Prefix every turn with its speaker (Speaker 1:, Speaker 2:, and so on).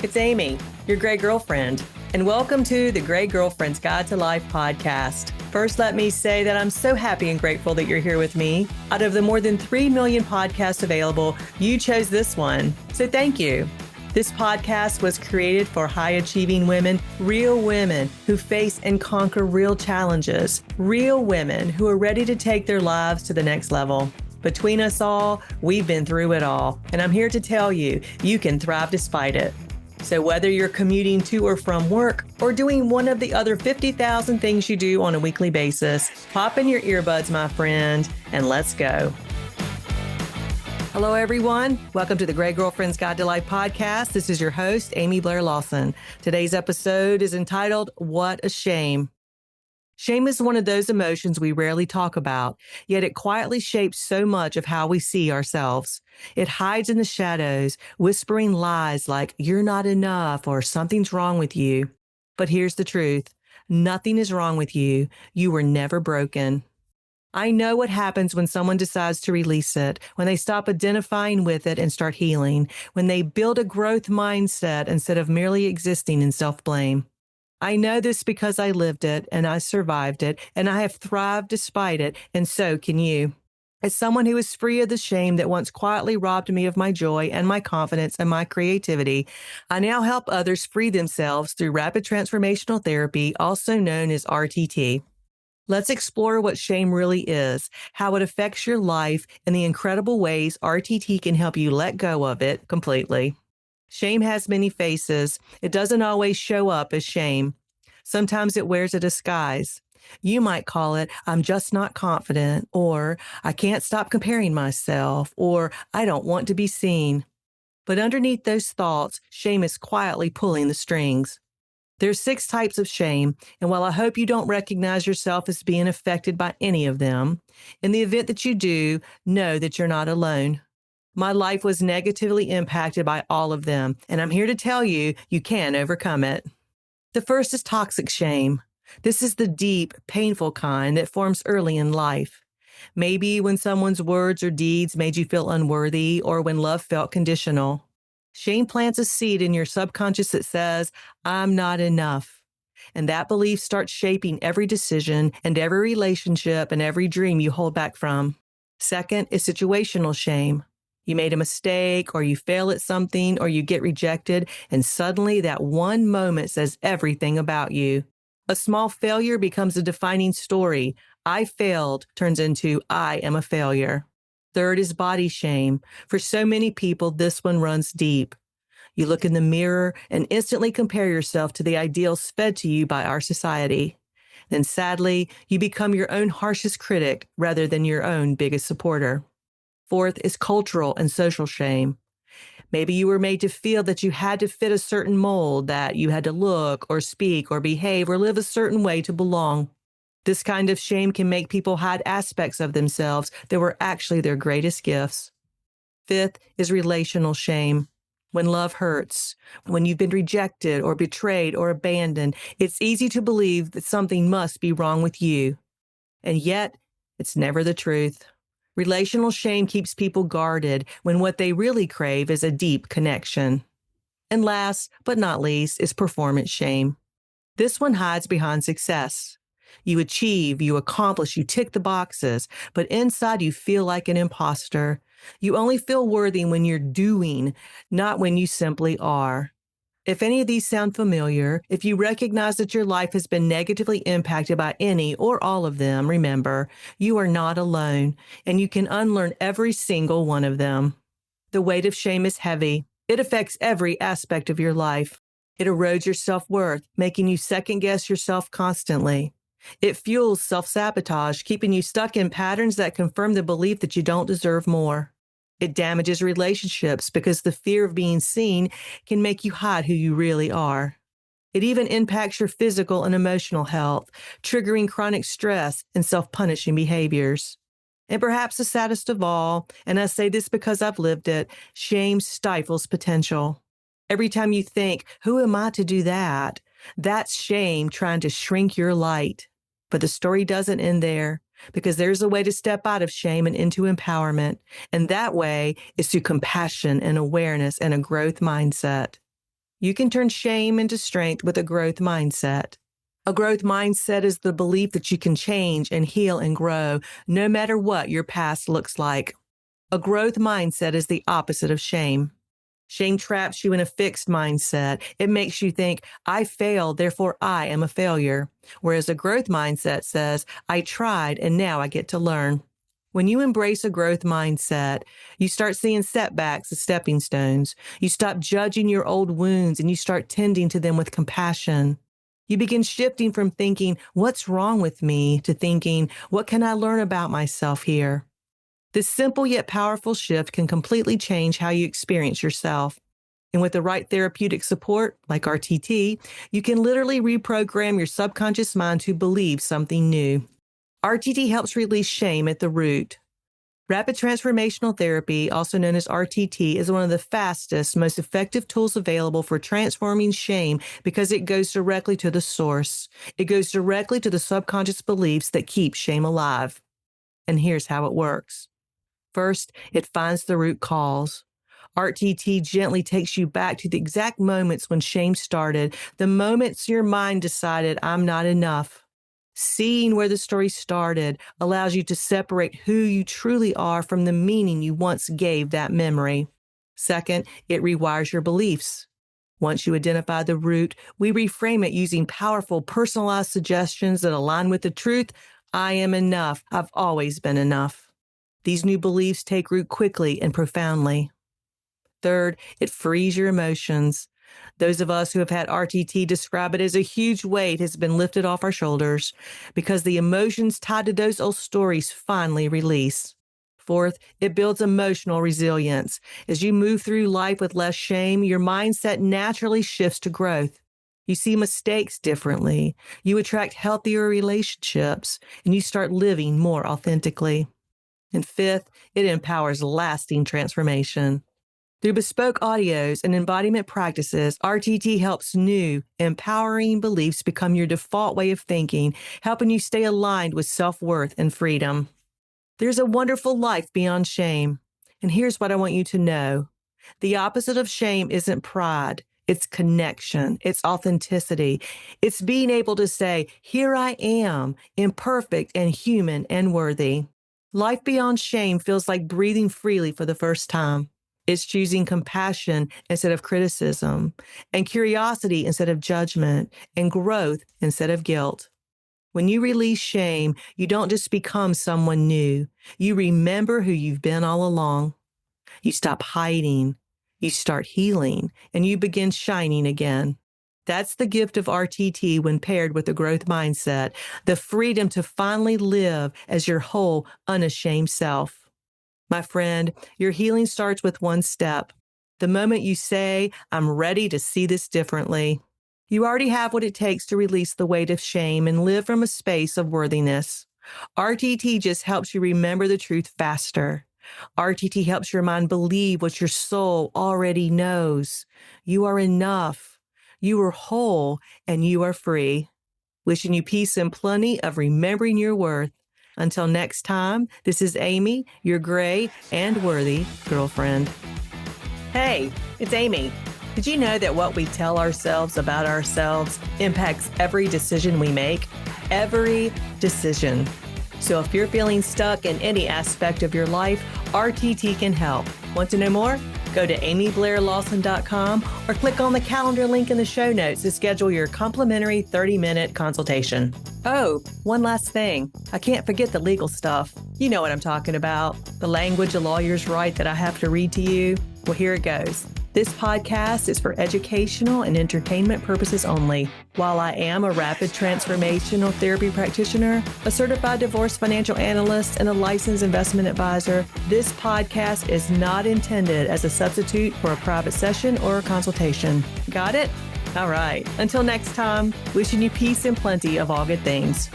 Speaker 1: It's Amy, your Gray Girlfriend, and welcome to the Gray Girlfriend's Guide to Life podcast. First, let me say that I'm so happy and grateful that you're here with me. Out of the more than 3 million podcasts available, you chose this one, so thank you. This podcast was created for high-achieving women, real women who face and conquer real challenges, real women who are ready to take their lives to the next level. Between us all, we've been through it all, and I'm here to tell you, you can thrive despite it. So whether you're commuting to or from work or doing one of the other 50,000 things you do on a weekly basis, pop in your earbuds, my friend, and let's go. Hello, everyone. Welcome to the Gray Girlfriend's Guide to Life podcast. This is your host, Amy Blair Lawson. Today's episode is entitled, What a Shame. Shame is one of those emotions we rarely talk about, yet it quietly shapes so much of how we see ourselves. It hides in the shadows, whispering lies like, you're not enough or something's wrong with you. But here's the truth. Nothing is wrong with you. You were never broken. I know what happens when someone decides to release it, when they stop identifying with it and start healing, when they build a growth mindset instead of merely existing in self-blame. I know this because I lived it and I survived it and I have thrived despite it, and so can you. As someone who is free of the shame that once quietly robbed me of my joy and my confidence and my creativity, I now help others free themselves through rapid transformational therapy, also known as RTT. Let's explore what shame really is, how it affects your life, and the incredible ways RTT can help you let go of it completely. Shame has many faces. It doesn't always show up as shame. Sometimes it wears a disguise. You might call it, I'm just not confident, or I can't stop comparing myself, or I don't want to be seen. But underneath those thoughts, shame is quietly pulling the strings. There's 6 types of shame, and while I hope you don't recognize yourself as being affected by any of them, in the event that you do, know that you're not alone. My life was negatively impacted by all of them, and I'm here to tell you, you can overcome it. The first is toxic shame. This is the deep, painful kind that forms early in life. Maybe when someone's words or deeds made you feel unworthy, or when love felt conditional. Shame plants a seed in your subconscious that says, I'm not enough. And that belief starts shaping every decision and every relationship and every dream you hold back from. Second is situational shame. You made a mistake, or you fail at something, or you get rejected, and suddenly that one moment says everything about you. A small failure becomes a defining story. I failed turns into I am a failure. Third is body shame. For so many people, this one runs deep. You look in the mirror and instantly compare yourself to the ideals fed to you by our society. Then sadly, you become your own harshest critic rather than your own biggest supporter. Fourth is cultural and social shame. Maybe you were made to feel that you had to fit a certain mold, that you had to look or speak or behave or live a certain way to belong. This kind of shame can make people hide aspects of themselves that were actually their greatest gifts. Fifth is relational shame. When love hurts, when you've been rejected or betrayed or abandoned, it's easy to believe that something must be wrong with you. And yet, it's never the truth. Relational shame keeps people guarded when what they really crave is a deep connection. And last but not least is performance shame. This one hides behind success. You achieve, you accomplish, you tick the boxes, but inside you feel like an imposter. You only feel worthy when you're doing, not when you simply are. If any of these sound familiar, if you recognize that your life has been negatively impacted by any or all of them, remember, you are not alone, and you can unlearn every single one of them. The weight of shame is heavy. It affects every aspect of your life. It erodes your self-worth, making you second-guess yourself constantly. It fuels self-sabotage, keeping you stuck in patterns that confirm the belief that you don't deserve more. It damages relationships because the fear of being seen can make you hide who you really are. It even impacts your physical and emotional health, triggering chronic stress and self-punishing behaviors. And perhaps the saddest of all, and I say this because I've lived it, shame stifles potential. Every time you think, who am I to do that? That's shame trying to shrink your light. But the story doesn't end there, because there's a way to step out of shame and into empowerment. And that way is through compassion and awareness and a growth mindset. You can turn shame into strength with a growth mindset. A growth mindset is the belief that you can change and heal and grow no matter what your past looks like. A growth mindset is the opposite of shame. Shame traps you in a fixed mindset. It makes you think, I failed, therefore I am a failure. Whereas a growth mindset says, I tried and now I get to learn. When you embrace a growth mindset, you start seeing setbacks as stepping stones. You stop judging your old wounds and you start tending to them with compassion. You begin shifting from thinking, what's wrong with me, to thinking, what can I learn about myself here? This simple yet powerful shift can completely change how you experience yourself. And with the right therapeutic support, like RTT, you can literally reprogram your subconscious mind to believe something new. RTT helps release shame at the root. Rapid Transformational Therapy, also known as RTT, is one of the fastest, most effective tools available for transforming shame because it goes directly to the source. It goes directly to the subconscious beliefs that keep shame alive. And here's how it works. First, it finds the root cause. RTT gently takes you back to the exact moments when shame started, the moments your mind decided, I'm not enough. Seeing where the story started allows you to separate who you truly are from the meaning you once gave that memory. Second, it rewires your beliefs. Once you identify the root, we reframe it using powerful, personalized suggestions that align with the truth. I am enough. I've always been enough. These new beliefs take root quickly and profoundly. Third, it frees your emotions. Those of us who have had RTT describe it as a huge weight has been lifted off our shoulders because the emotions tied to those old stories finally release. Fourth, it builds emotional resilience. As you move through life with less shame, your mindset naturally shifts to growth. You see mistakes differently. You attract healthier relationships, and you start living more authentically. And fifth, it empowers lasting transformation. Through bespoke audios and embodiment practices, RTT helps new, empowering beliefs become your default way of thinking, helping you stay aligned with self-worth and freedom. There's a wonderful life beyond shame. And here's what I want you to know. The opposite of shame isn't pride. It's connection. It's authenticity. It's being able to say, here I am, imperfect and human and worthy. Life beyond shame feels like breathing freely for the first time. It's choosing compassion instead of criticism, and curiosity instead of judgment, and growth instead of guilt. When you release shame, you don't just become someone new. You remember who you've been all along. You stop hiding. You start healing, and you begin shining again. That's the gift of RTT when paired with a growth mindset, the freedom to finally live as your whole, unashamed self. My friend, your healing starts with one step. The moment you say, I'm ready to see this differently. You already have what it takes to release the weight of shame and live from a space of worthiness. RTT just helps you remember the truth faster. RTT helps your mind believe what your soul already knows. You are enough. You are whole, and you are free. Wishing you peace and plenty of remembering your worth. Until next time, this is Amy, your gray and worthy girlfriend. Hey, it's Amy. Did you know that what we tell ourselves about ourselves impacts every decision we make? Every decision. So if you're feeling stuck in any aspect of your life, RTT can help. Want to know more? Go to amyblairlawson.com or click on the calendar link in the show notes to schedule your complimentary 30-minute consultation. Oh, one last thing. I can't forget the legal stuff. You know what I'm talking about. The language a lawyers write that I have to read to you. Well, here it goes. This podcast is for educational and entertainment purposes only. While I am a rapid transformational therapy practitioner, a certified divorce financial analyst, and a licensed investment advisor, this podcast is not intended as a substitute for a private session or a consultation. Got it? All right. Until next time, wishing you peace and plenty of all good things.